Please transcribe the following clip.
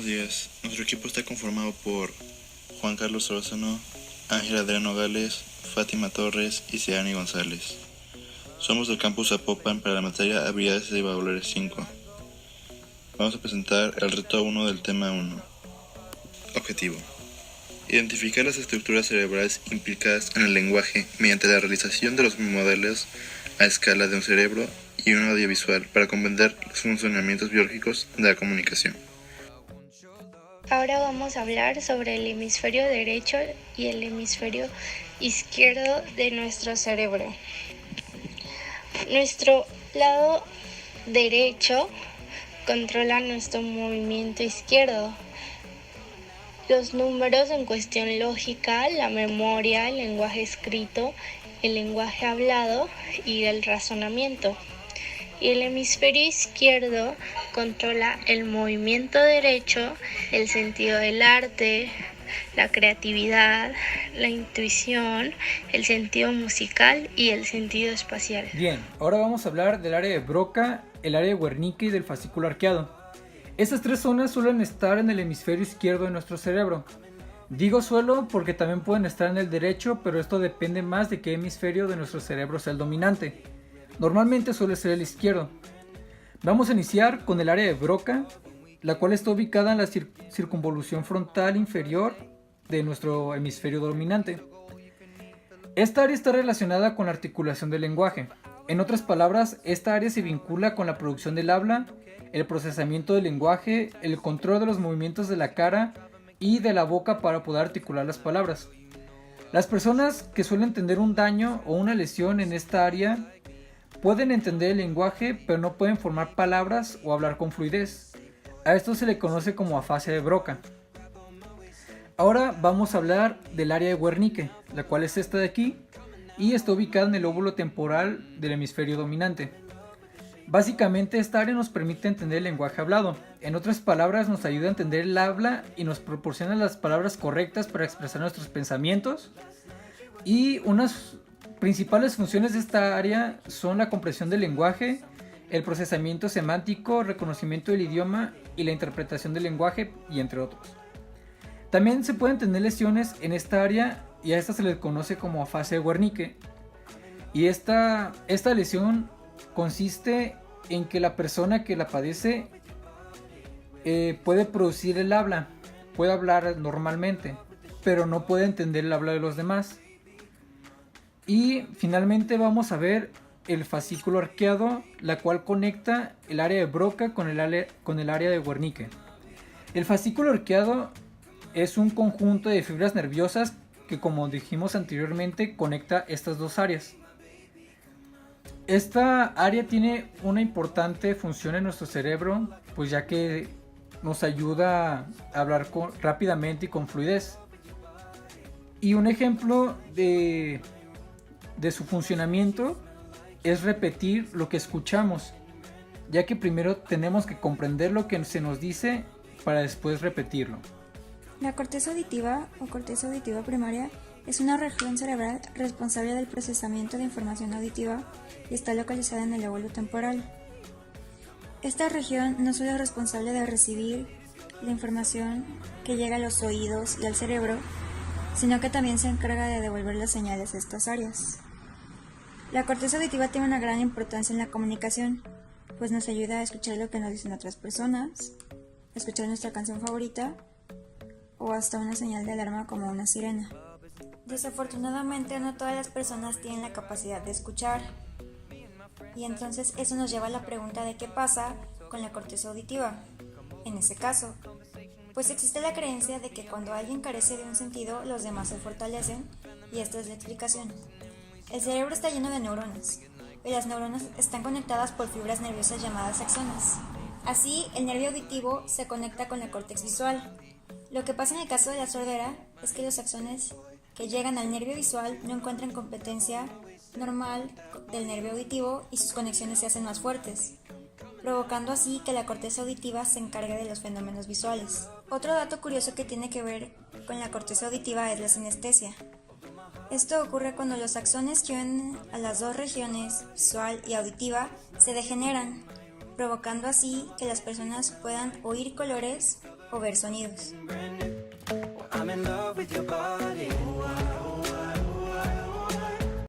Buenos días. Nuestro equipo está conformado por Juan Carlos Solórzano, Ángel Adriano Gales, Fátima Torres y Seani González. Somos del campus Zapopan para la materia Habilidades Cerebrales 5. Vamos a presentar el reto 1 del tema 1. Objetivo: identificar las estructuras cerebrales implicadas en el lenguaje mediante la realización de los modelos a escala de un cerebro y un audiovisual para comprender los funcionamientos biológicos de la comunicación. Ahora vamos a hablar sobre el hemisferio derecho y el hemisferio izquierdo de nuestro cerebro. Nuestro lado derecho controla nuestro movimiento izquierdo. Los números en cuestión lógica, la memoria, el lenguaje escrito, el lenguaje hablado y el razonamiento. Y el hemisferio izquierdo controla el movimiento derecho, el sentido del arte, la creatividad, la intuición, el sentido musical y el sentido espacial. Bien, ahora vamos a hablar del área de Broca, el área de Wernicke y del fascículo arqueado. Estas tres zonas suelen estar en el hemisferio izquierdo de nuestro cerebro. Digo suelo porque también pueden estar en el derecho, pero esto depende más de qué hemisferio de nuestro cerebro sea el dominante. Normalmente suele ser el izquierdo. Vamos a iniciar con el área de Broca, la cual está ubicada en la circunvolución frontal inferior de nuestro hemisferio dominante. Esta área está relacionada con la articulación del lenguaje. En otras palabras, esta área se vincula con la producción del habla, el procesamiento del lenguaje, el control de los movimientos de la cara y de la boca para poder articular las palabras. Las personas que suelen tener un daño o una lesión en esta área pueden entender el lenguaje, pero no pueden formar palabras o hablar con fluidez. A esto se le conoce como afasia de Broca. Ahora vamos a hablar del área de Wernicke, la cual es esta de aquí, y está ubicada en el lóbulo temporal del hemisferio dominante. Básicamente esta área nos permite entender el lenguaje hablado. En otras palabras, nos ayuda a entender el habla y nos proporciona las palabras correctas para expresar nuestros pensamientos. Y unas principales funciones de esta área son la comprensión del lenguaje, el procesamiento semántico, reconocimiento del idioma y la interpretación del lenguaje, y entre otros. También se pueden tener lesiones en esta área y a esta se le conoce como afasia de Wernicke. Y esta lesión consiste en que la persona que la padece puede producir el habla, puede hablar normalmente, pero no puede entender el habla de los demás. Y finalmente vamos a ver el fascículo arqueado, la cual conecta el área de Broca con el área de Wernicke. El fascículo arqueado es un conjunto de fibras nerviosas que, como dijimos anteriormente, conecta estas dos áreas. Esta área tiene una importante función en nuestro cerebro, pues ya que nos ayuda a hablar rápidamente y con fluidez. Y un ejemplo de su funcionamiento es repetir lo que escuchamos, ya que primero tenemos que comprender lo que se nos dice para después repetirlo. La corteza auditiva o corteza auditiva primaria es una región cerebral responsable del procesamiento de información auditiva y está localizada en el lóbulo temporal. Esta región no solo es responsable de recibir la información que llega a los oídos y al cerebro, sino que también se encarga de devolver las señales a estas áreas. La corteza auditiva tiene una gran importancia en la comunicación, pues nos ayuda a escuchar lo que nos dicen otras personas, escuchar nuestra canción favorita o hasta una señal de alarma como una sirena. Desafortunadamente no todas las personas tienen la capacidad de escuchar, y entonces eso nos lleva a la pregunta de qué pasa con la corteza auditiva. En ese caso, pues existe la creencia de que cuando alguien carece de un sentido, los demás se fortalecen, y esta es la explicación. El cerebro está lleno de neuronas, y las neuronas están conectadas por fibras nerviosas llamadas axones. Así, el nervio auditivo se conecta con la córtex visual. Lo que pasa en el caso de la sordera es que los axones que llegan al nervio visual no encuentran competencia normal del nervio auditivo y sus conexiones se hacen más fuertes, provocando así que la corteza auditiva se encargue de los fenómenos visuales. Otro dato curioso que tiene que ver con la corteza auditiva es la sinestesia. Esto ocurre cuando los axones que unen a las dos regiones, visual y auditiva, se degeneran, provocando así que las personas puedan oír colores o ver sonidos.